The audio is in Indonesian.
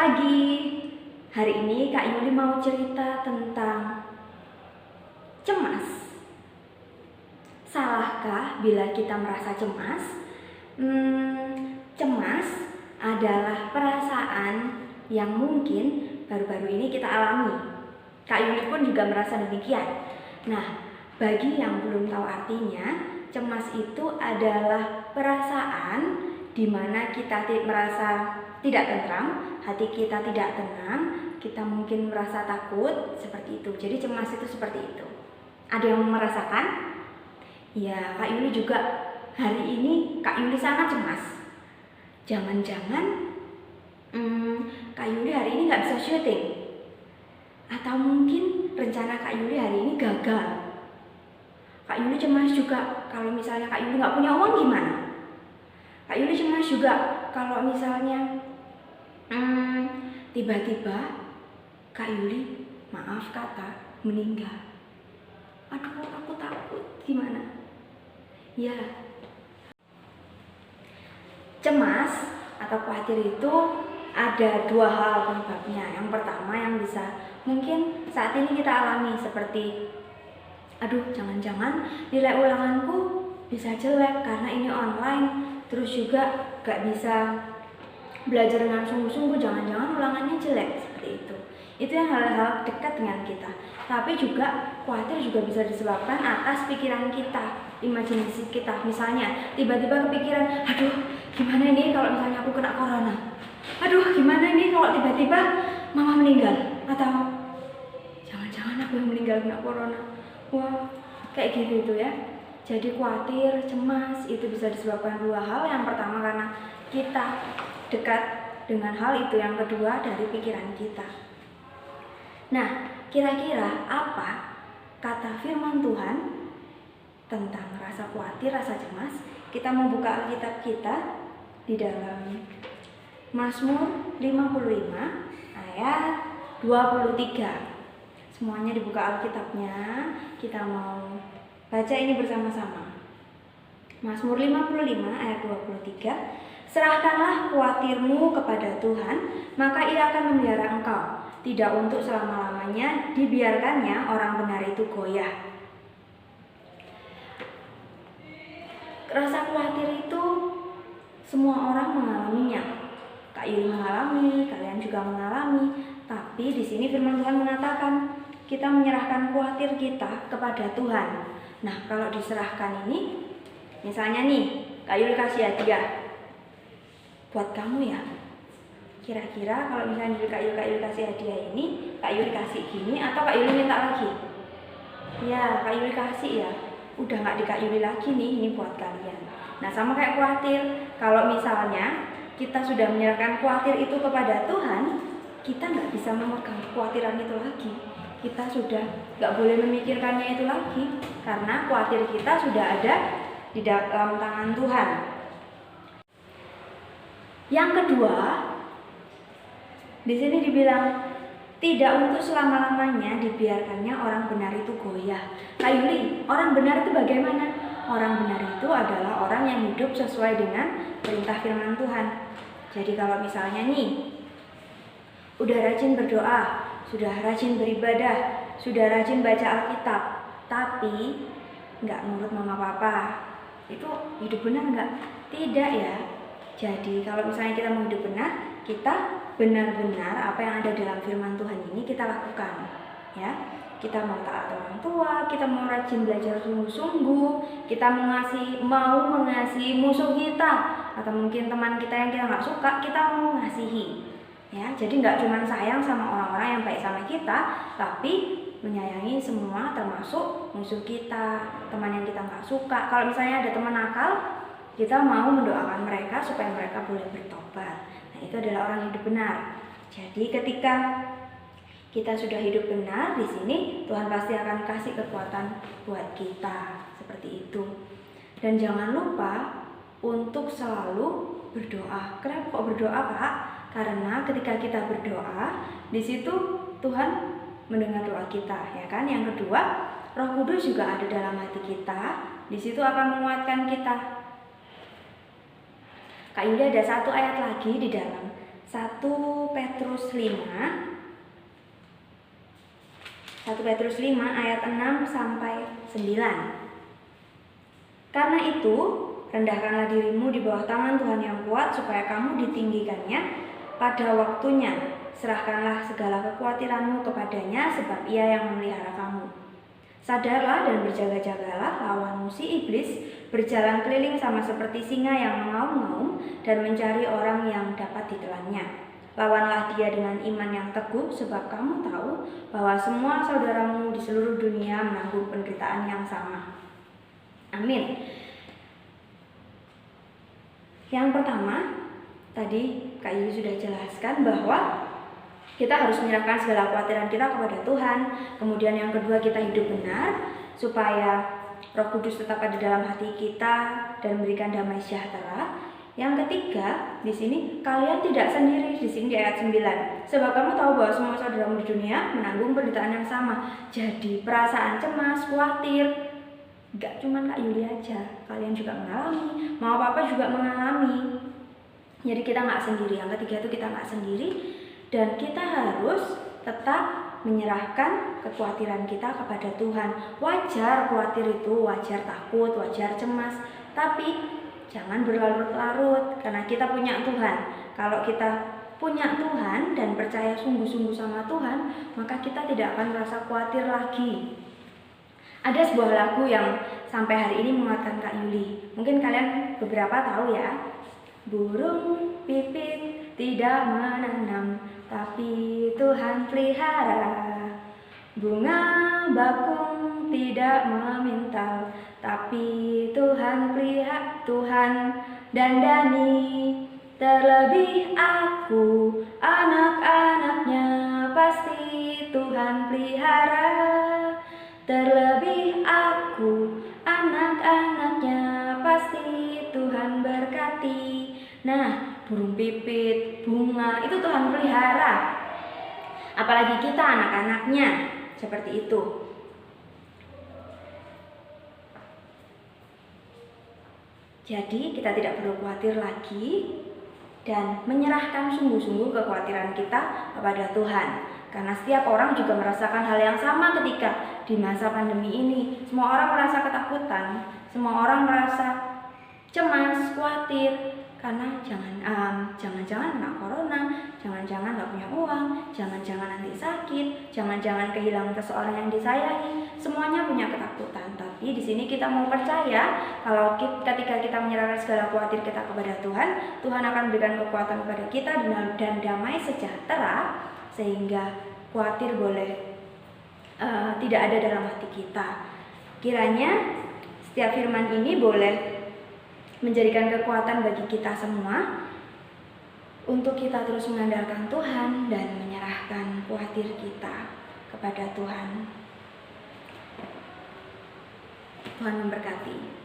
pagi. Hari ini Kak Yuli mau cerita tentang cemas. Salahkah bila kita merasa cemas? Cemas adalah perasaan yang mungkin baru-baru ini kita alami. Kak Yuli pun juga merasa demikian. Nah, bagi yang belum tahu artinya, cemas itu adalah perasaan di mana kita merasa tidak tentram, hati kita tidak tenang, kita mungkin merasa takut, seperti itu. Jadi cemas itu seperti itu. Ada yang merasakan? Ya, Kak Yuli juga hari ini Kak Yuli sangat cemas. Jangan-jangan Kak Yuli hari ini nggak bisa syuting, atau mungkin rencana Kak Yuli hari ini gagal. Kak Yuli cemas juga kalau misalnya Kak Yuli nggak punya uang gimana? Kak Yuli cemas juga kalau misalnya tiba-tiba Kak Yuli, maaf kata, meninggal. Aduh, aku takut, gimana? Ya, cemas atau khawatir itu ada dua hal penyebabnya. Yang pertama yang bisa mungkin saat ini kita alami seperti, aduh jangan-jangan nilai ulanganku bisa jelek karena ini online, terus juga gak bisa belajar dengan sungguh-sungguh, jangan-jangan ulangannya jelek, seperti itu. Itu yang hal-hal dekat dengan kita. Tapi juga khawatir juga bisa disebabkan atas pikiran kita, imajinasi kita. Misalnya tiba-tiba kepikiran, aduh gimana ini kalau misalnya aku kena corona, aduh gimana ini kalau tiba-tiba mama meninggal, atau jangan-jangan aku yang meninggal kena corona. Wah, kayak gitu itu ya. Jadi khawatir, cemas itu bisa disebabkan dua hal. Yang pertama karena kita dekat dengan hal itu, yang kedua dari pikiran kita. Nah, kira-kira apa kata firman Tuhan tentang rasa khawatir, rasa cemas? Kita membuka Alkitab kita di dalam Mazmur 55 ayat 23. Semuanya dibuka Alkitabnya, kita mau baca ini bersama-sama. Mazmur 55 ayat 23. Serahkanlah khawatirmu kepada Tuhan, maka Ia akan memelihara engkau. Tidak untuk selama-lamanya dibiarkannya orang benar itu goyah. Rasa khawatir itu semua orang mengalaminya. Kak Yuli mengalami, kalian juga mengalami. Tapi di sini firman Tuhan mengatakan kita menyerahkan khawatir kita kepada Tuhan. Nah, kalau diserahkan ini, misalnya nih, Kak Yuli kasih hadiah buat kamu ya. Kira-kira kalau misalnya Kak Yuli kasih hadiah ini, Kak Yuli kasih gini atau Kak Yuli minta lagi? Ya, Kak Yuli kasih ya. Udah nggak di Kak Yuli lagi nih, ini buat kalian. Nah, sama kayak khawatir. Kalau misalnya kita sudah menyerahkan khawatir itu kepada Tuhan, kita nggak bisa memegang kekhawatiran itu lagi. Kita sudah nggak boleh memikirkannya itu lagi, karena khawatir kita sudah ada di dalam tangan Tuhan. Yang kedua, di sini dibilang tidak untuk selama-lamanya dibiarkannya orang benar itu goyah. Kak Yuli, orang benar itu bagaimana? Orang benar itu adalah orang yang hidup sesuai dengan perintah firman Tuhan. Jadi kalau misalnya nih, udah rajin berdoa, sudah rajin beribadah, sudah rajin baca Alkitab, tapi nggak nurut mama papa, itu hidup benar nggak? Tidak ya. Jadi kalau misalnya kita mau hidup benar, kita benar-benar apa yang ada dalam firman Tuhan ini kita lakukan, ya. Kita mau taat orang tua, kita mau rajin belajar sungguh-sungguh, kita mau mengasihi musuh kita, atau mungkin teman kita yang kita nggak suka, kita mau mengasihi, ya. Jadi nggak cuma sayang sama orang-orang yang baik sama kita, tapi menyayangi semua, termasuk musuh kita, teman yang kita nggak suka. Kalau misalnya ada teman nakal, kita mau mendoakan mereka supaya mereka boleh bertobat. Nah, itu adalah orang hidup benar. Jadi ketika kita sudah hidup benar di sini, Tuhan pasti akan kasih kekuatan buat kita, seperti itu. Dan jangan lupa untuk selalu berdoa. Kenapa kok berdoa, Kak? Karena ketika kita berdoa, di situ Tuhan mendengar doa kita, ya kan? Yang kedua, Roh Kudus juga ada dalam hati kita. Di situ akan menguatkan kita. Kak Yuli ada satu ayat lagi di dalam 1 Petrus 5 ayat 6 sampai 9. Karena itu, rendahkanlah dirimu di bawah tangan Tuhan yang kuat supaya kamu ditinggikannya pada waktunya. Serahkanlah segala kekhawatiranmu kepadanya sebab Ia yang memelihara kamu. Sadarlah dan berjaga-jagalah, lawanmu si iblis berjalan keliling sama seperti singa yang mengaum-ngaum dan mencari orang yang dapat ditelannya. Lawanlah dia dengan iman yang teguh, sebab kamu tahu bahwa semua saudaramu di seluruh dunia menanggung penderitaan yang sama. Amin. Yang pertama, tadi Kak Yuli sudah jelaskan bahwa kita harus menyerahkan segala kekhawatiran kita kepada Tuhan. Kemudian yang kedua, kita hidup benar supaya Roh Kudus tetap ada dalam hati kita dan memberikan damai sejahtera. Yang ketiga, di sini kalian tidak sendiri, di sini di ayat 9. Sebab kamu tahu bahwa semua saudaramu di dunia menanggung penderitaan yang sama. Jadi perasaan cemas, khawatir, gak cuma Kak Yuli aja, kalian juga mengalami, mau apa juga mengalami. Jadi kita gak sendiri. Yang ketiga itu kita gak sendiri, dan kita harus tetap menyerahkan kekhawatiran kita kepada Tuhan. Wajar khawatir itu, wajar takut, wajar cemas, tapi jangan berlarut-larut karena kita punya Tuhan. Kalau kita punya Tuhan dan percaya sungguh-sungguh sama Tuhan, maka kita tidak akan merasa khawatir lagi. Ada sebuah lagu yang sampai hari ini menguatkan Kak Yuli. Mungkin kalian beberapa tahu ya. Burung pipit tidak menanam, tapi Tuhan pelihara. Bunga bakung tidak memintal, tapi Tuhan pelihara. Tuhan dandani. Terlebih aku, anak-anaknya, pasti Tuhan pelihara. Terlebih aku, anak-anaknya, pasti Tuhan berkati. Nah, burung pipit, bunga, itu Tuhan pelihara. Apalagi kita anak-anaknya, seperti itu. Jadi kita tidak perlu khawatir lagi dan menyerahkan sungguh-sungguh kekhawatiran kita kepada Tuhan. Karena setiap orang juga merasakan hal yang sama ketika di masa pandemi ini. Semua orang merasa ketakutan, semua orang merasa cemas, khawatir. Karena jangan-jangan kena corona, jangan-jangan gak punya uang, jangan-jangan nanti sakit, jangan-jangan kehilangan seseorang yang disayangi. Semuanya punya ketakutan. Tapi di sini kita mau percaya kalau ketika kita menyerahkan segala khawatir kita kepada Tuhan, Tuhan akan berikan kekuatan kepada kita dan damai sejahtera, sehingga khawatir boleh tidak ada dalam hati kita. Kiranya setiap firman ini boleh menjadikan kekuatan bagi kita semua untuk kita terus mengandalkan Tuhan dan menyerahkan khawatir kita kepada Tuhan. Tuhan memberkati.